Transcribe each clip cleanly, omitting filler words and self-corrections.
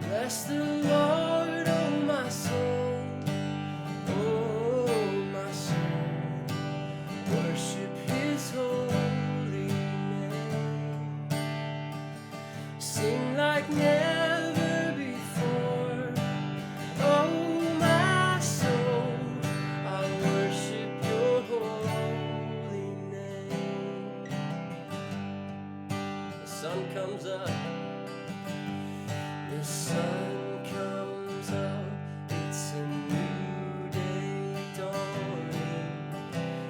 Bless the Lord, oh my soul, oh my soul, worship his holy name. Sing like never before, oh my soul, I worship your holy name. The sun comes up. The sun comes up, it's a new day dawning.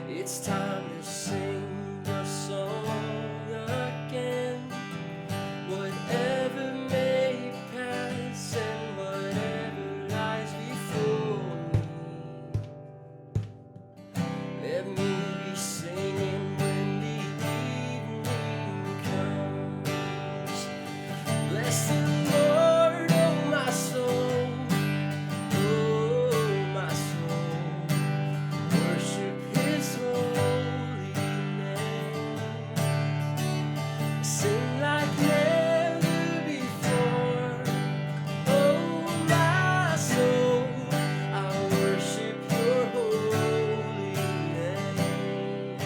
It's time to sing your song again. Whatever may pass and whatever lies before me, let me be singing when the evening comes. Bless the Lord, oh my soul, oh my soul, worship his holy name. Sing like never before, oh my soul, I worship your holy name.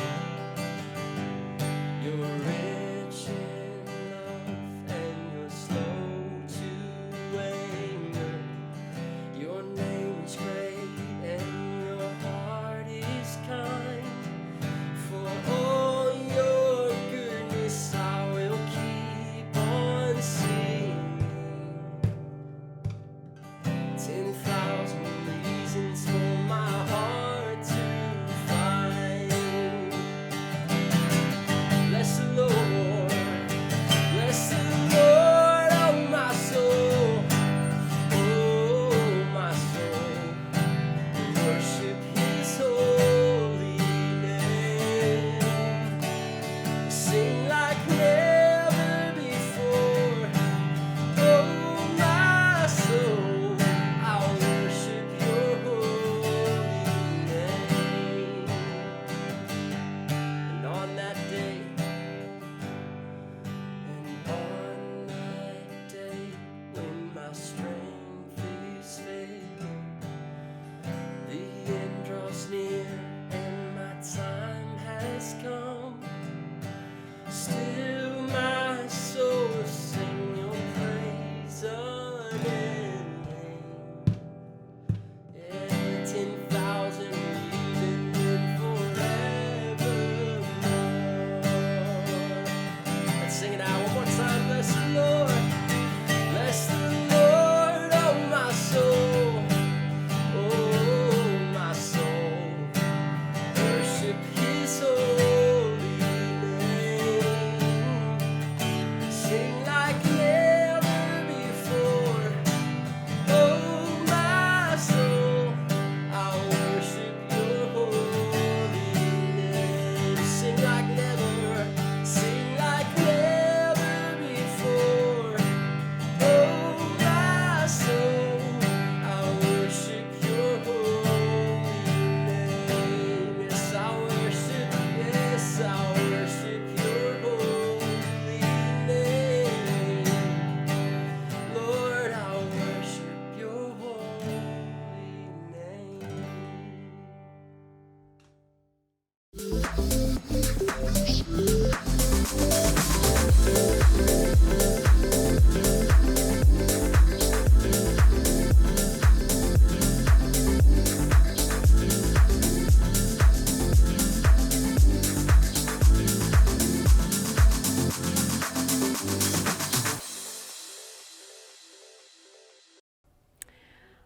You're rich in love and you're slow to anger. Your name is great and your heart is kind. For all your goodness I will keep on singing. 10,000 reasons for my heart to find. Bless the Lord, oh my soul, oh my soul, worship his holy name. Sing like never before, oh my soul, I'll worship your holy name. And on that day, when my strength is failing, the end draws near and my time has come. Still my soul will sing your praise unending. Yeah, 10,000 even forevermore. Let's sing it out one more time. Bless the Lord. Bless the Lord, oh my soul, oh my soul, worship his holy name. Sing like never before, oh my soul, I'll worship your holy name. Sing like never before. Oh my soul, I worship your holy name. Yes, I worship your holy name. Lord, I worship your holy name.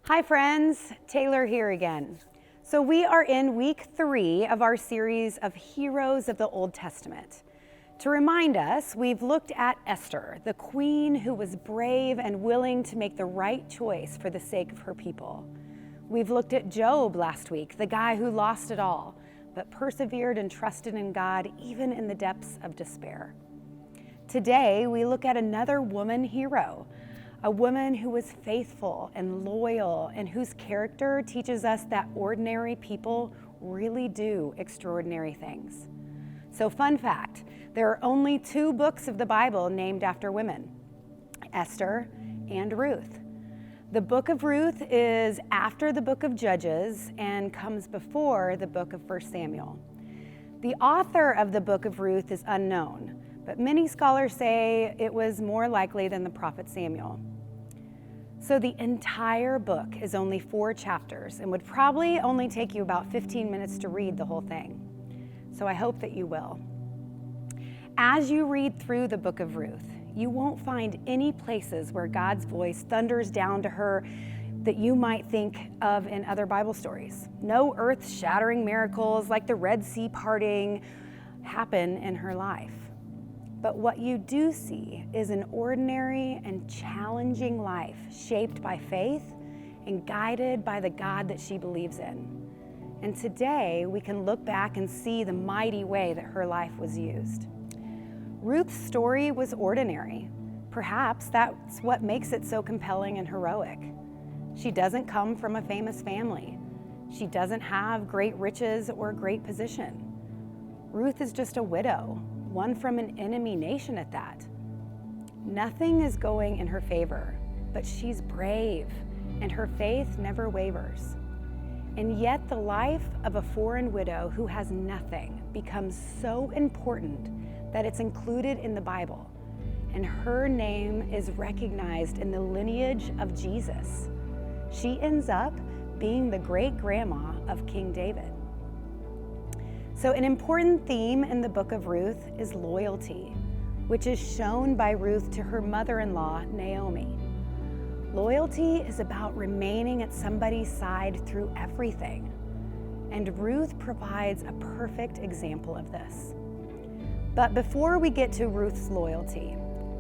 Hi friends, Taylor here again. So we are in week 3 of our series of heroes of the Old Testament. To remind us, we've looked at Esther, the queen who was brave and willing to make the right choice for the sake of her people. We've looked at Job last week, the guy who lost it all, but persevered and trusted in God even in the depths of despair. Today, we look at another woman hero, a woman who was faithful and loyal and whose character teaches us that ordinary people really do extraordinary things. So, fun fact, there are only 2 books of the Bible named after women, Esther and Ruth. The book of Ruth is after the book of Judges and comes before the book of 1 Samuel. The author of the book of Ruth is unknown, but many scholars say it was more likely than the prophet Samuel. So the entire book is only 4 chapters and would probably only take you about 15 minutes to read the whole thing. So I hope that you will. As you read through the book of Ruth, you won't find any places where God's voice thunders down to her that you might think of in other Bible stories. No earth-shattering miracles like the Red Sea parting happen in her life. But what you do see is an ordinary and challenging life shaped by faith and guided by the God that she believes in. And today we can look back and see the mighty way that her life was used. Ruth's story was ordinary. Perhaps that's what makes it so compelling and heroic. She doesn't come from a famous family. She doesn't have great riches or great position. Ruth is just a widow, one from an enemy nation at that. Nothing is going in her favor, but she's brave, and her faith never wavers. And yet the life of a foreign widow who has nothing becomes so important that it's included in the Bible, and her name is recognized in the lineage of Jesus. She ends up being the great-grandma of King David. So an important theme in the book of Ruth is loyalty, which is shown by Ruth to her mother-in-law, Naomi. Loyalty is about remaining at somebody's side through everything, and Ruth provides a perfect example of this. But before we get to Ruth's loyalty,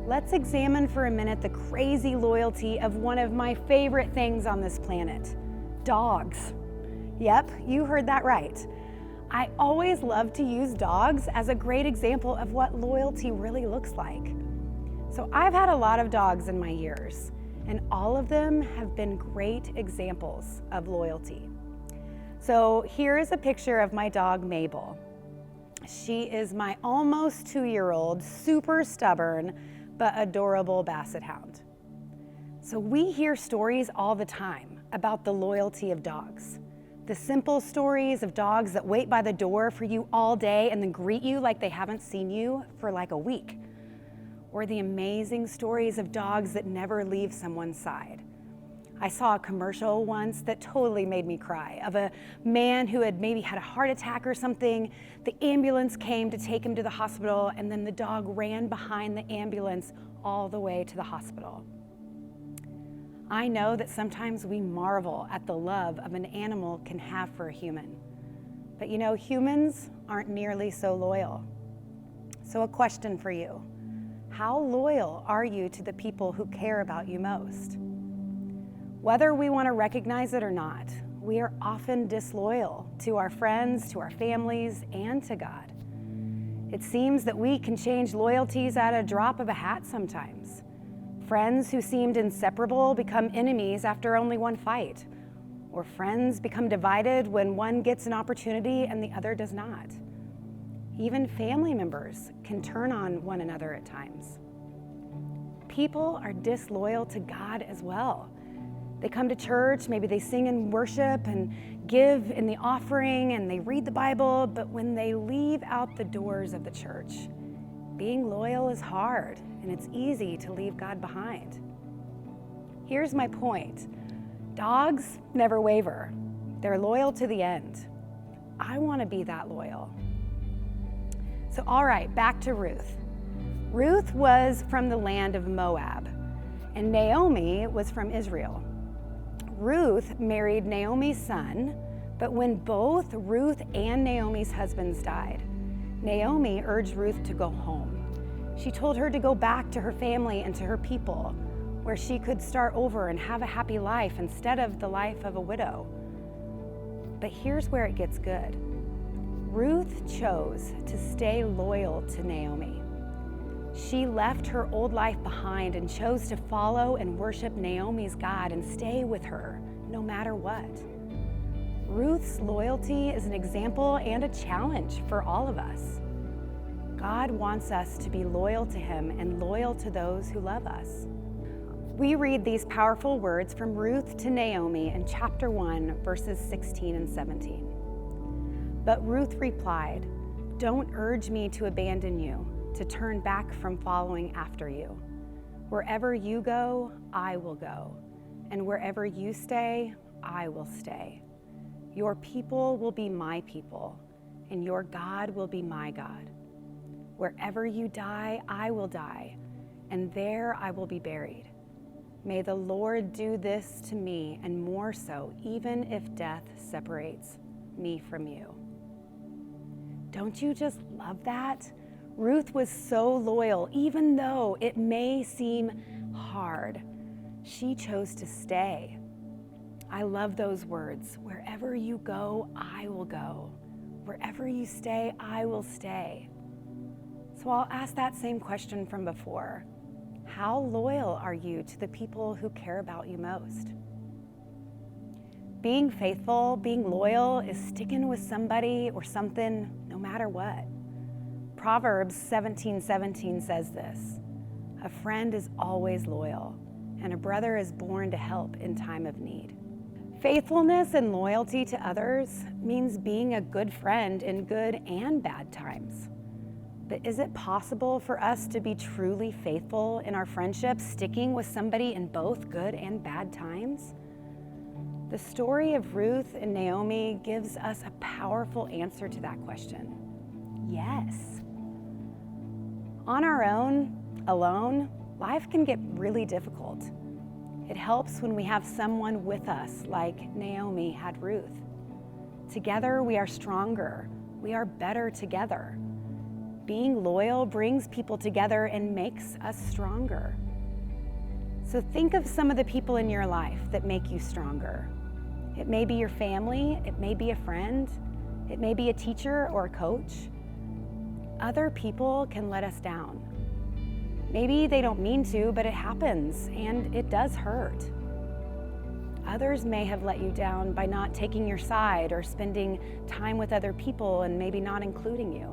let's examine for a minute the crazy loyalty of one of my favorite things on this planet, dogs. Yep, you heard that right. I always love to use dogs as a great example of what loyalty really looks like. So I've had a lot of dogs in my years, and all of them have been great examples of loyalty. So here is a picture of my dog, Mabel. She is my almost 2-year-old, super stubborn, but adorable basset hound. So we hear stories all the time about the loyalty of dogs. The simple stories of dogs that wait by the door for you all day and then greet you like they haven't seen you for like a week. Or the amazing stories of dogs that never leave someone's side. I saw a commercial once that totally made me cry, of a man who had maybe had a heart attack or something. The ambulance came to take him to the hospital, and then the dog ran behind the ambulance all the way to the hospital. I know that sometimes we marvel at the love of an animal can have for a human. But you know, humans aren't nearly so loyal. So a question for you: how loyal are you to the people who care about you most? Whether we want to recognize it or not, we are often disloyal to our friends, to our families, and to God. It seems that we can change loyalties at a drop of a hat sometimes. Friends who seemed inseparable become enemies after only one fight, or friends become divided when one gets an opportunity and the other does not. Even family members can turn on one another at times. People are disloyal to God as well. They come to church, maybe they sing in worship and give in the offering and they read the Bible, but when they leave out the doors of the church, being loyal is hard and it's easy to leave God behind. Here's my point. Dogs never waver. They're loyal to the end. I want to be that loyal. So all right, back to Ruth. Ruth was from the land of Moab, and Naomi was from Israel. Ruth married Naomi's son, but when both Ruth and Naomi's husbands died, Naomi urged Ruth to go home. She told her to go back to her family and to her people, where she could start over and have a happy life instead of the life of a widow. But here's where it gets good. Ruth chose to stay loyal to Naomi. She left her old life behind and chose to follow and worship Naomi's God and stay with her no matter what. Ruth's loyalty is an example and a challenge for all of us. God wants us to be loyal to Him and loyal to those who love us. We read these powerful words from Ruth to Naomi in chapter 1, verses 16 and 17. But Ruth replied, "Don't urge me to abandon you, to turn back from following after you. Wherever you go, I will go, and wherever you stay, I will stay. Your people will be my people, and your God will be my God. Wherever you die, I will die, and there I will be buried. May the Lord do this to me, and more so, even if death separates me from you." Don't you just love that? Ruth was so loyal, even though it may seem hard. She chose to stay. I love those words. Wherever you go, I will go. Wherever you stay, I will stay. So I'll ask that same question from before. How loyal are you to the people who care about you most? Being faithful, being loyal is sticking with somebody or something no matter what. Proverbs 17:17 says this, "A friend is always loyal, and a brother is born to help in time of need." Faithfulness and loyalty to others means being a good friend in good and bad times. But is it possible for us to be truly faithful in our friendships, sticking with somebody in both good and bad times? The story of Ruth and Naomi gives us a powerful answer to that question. Yes. On our own, alone, life can get really difficult. It helps when we have someone with us like Naomi had Ruth. Together we are stronger. We are better together. Being loyal brings people together and makes us stronger. So think of some of the people in your life that make you stronger. It may be your family, it may be a friend, it may be a teacher or a coach. Other people can let us down. Maybe they don't mean to, but it happens and it does hurt. Others may have let you down by not taking your side or spending time with other people and maybe not including you.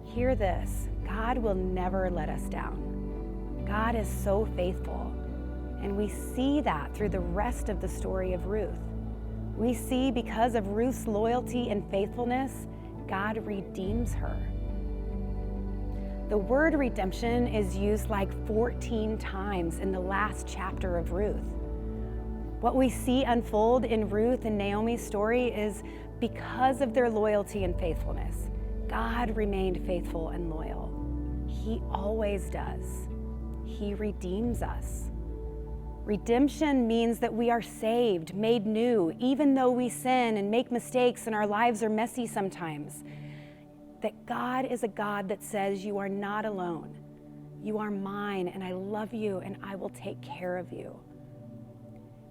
Hear this, God will never let us down. God is so faithful, and we see that through the rest of the story of Ruth. We see because of Ruth's loyalty and faithfulness, God redeems her. The word redemption is used like 14 times in the last chapter of Ruth. What we see unfold in Ruth and Naomi's story is because of their loyalty and faithfulness, God remained faithful and loyal. He always does. He redeems us. Redemption means that we are saved, made new, even though we sin and make mistakes and our lives are messy sometimes. That God is a God that says, you are not alone. You are mine, and I love you, and I will take care of you.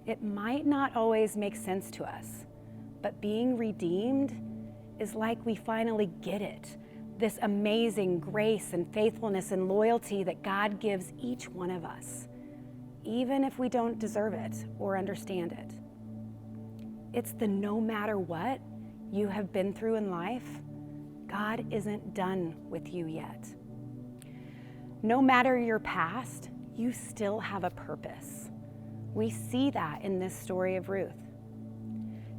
It might not always make sense to us, but being redeemed is like we finally get it. This amazing grace and faithfulness and loyalty that God gives each one of us, even if we don't deserve it or understand it. It's the no matter what you have been through in life, God isn't done with you yet. No matter your past, you still have a purpose. We see that in this story of Ruth.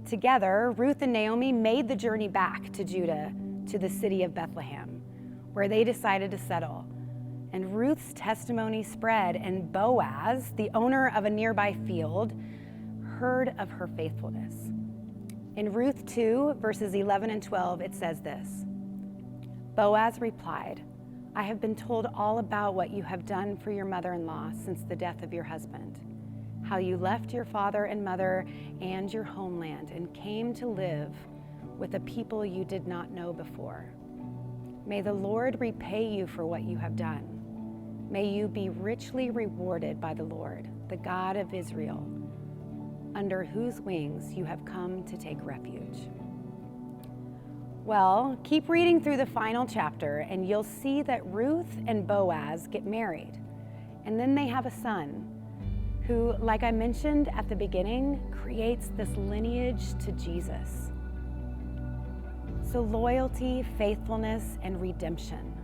Together, Ruth and Naomi made the journey back to Judah, to the city of Bethlehem, where they decided to settle. And Ruth's testimony spread, and Boaz, the owner of a nearby field, heard of her faithfulness. In Ruth 2, verses 11 and 12, it says this, Boaz replied, I have been told all about what you have done for your mother-in-law since the death of your husband, how you left your father and mother and your homeland and came to live with a people you did not know before. May the Lord repay you for what you have done. May you be richly rewarded by the Lord, the God of Israel. under whose wings you have come to take refuge. Well, keep reading through the final chapter and you'll see that Ruth and Boaz get married. And then they have a son who, like I mentioned at the beginning, creates this lineage to Jesus. So loyalty, faithfulness, and redemption.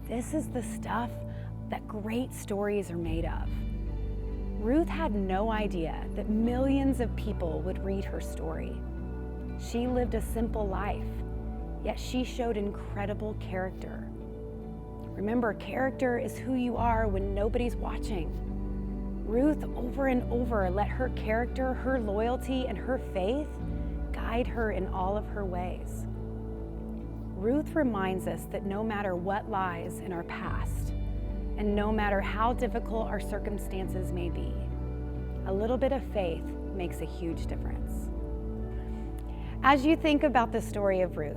This is the stuff that great stories are made of. Ruth had no idea that millions of people would read her story. She lived a simple life, yet she showed incredible character. Remember, character is who you are when nobody's watching. Ruth, over and over, let her character, her loyalty, and her faith guide her in all of her ways. Ruth reminds us that no matter what lies in our past, and no matter how difficult our circumstances may be, a little bit of faith makes a huge difference. As you think about the story of Ruth,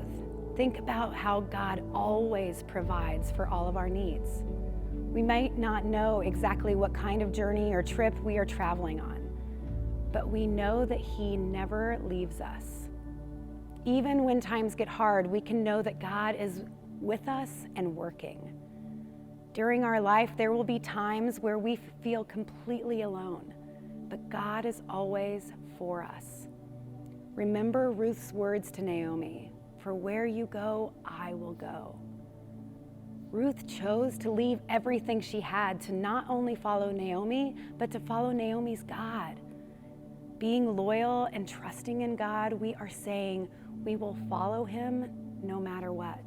think about how God always provides for all of our needs. We might not know exactly what kind of journey or trip we are traveling on, but we know that He never leaves us. Even when times get hard, we can know that God is with us and working. During our life, there will be times where we feel completely alone, but God is always for us. Remember Ruth's words to Naomi, "For where you go, I will go." Ruth chose to leave everything she had to not only follow Naomi, but to follow Naomi's God. Being loyal and trusting in God, we are saying we will follow Him no matter what.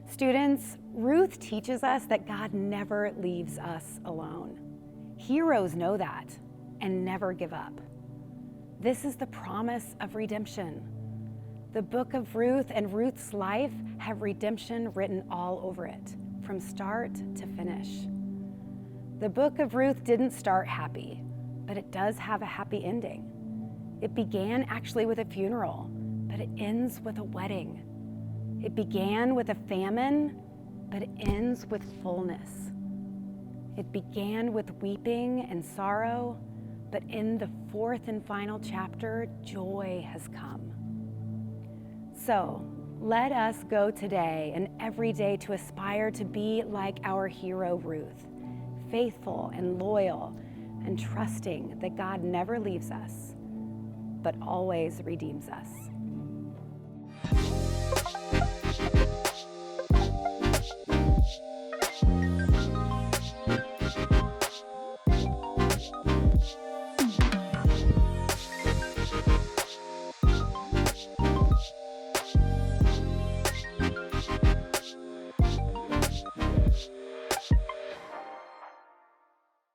Students, Ruth teaches us that God never leaves us alone. Heroes know that and never give up. This is the promise of redemption. The book of Ruth and Ruth's life have redemption written all over it, from start to finish. The book of Ruth didn't start happy, but it does have a happy ending. It began actually with a funeral, but it ends with a wedding. It began with a famine, but it ends with fullness. It began with weeping and sorrow, but in the fourth and final chapter, joy has come. So let us go today and every day to aspire to be like our hero Ruth, faithful and loyal and trusting that God never leaves us, but always redeems us.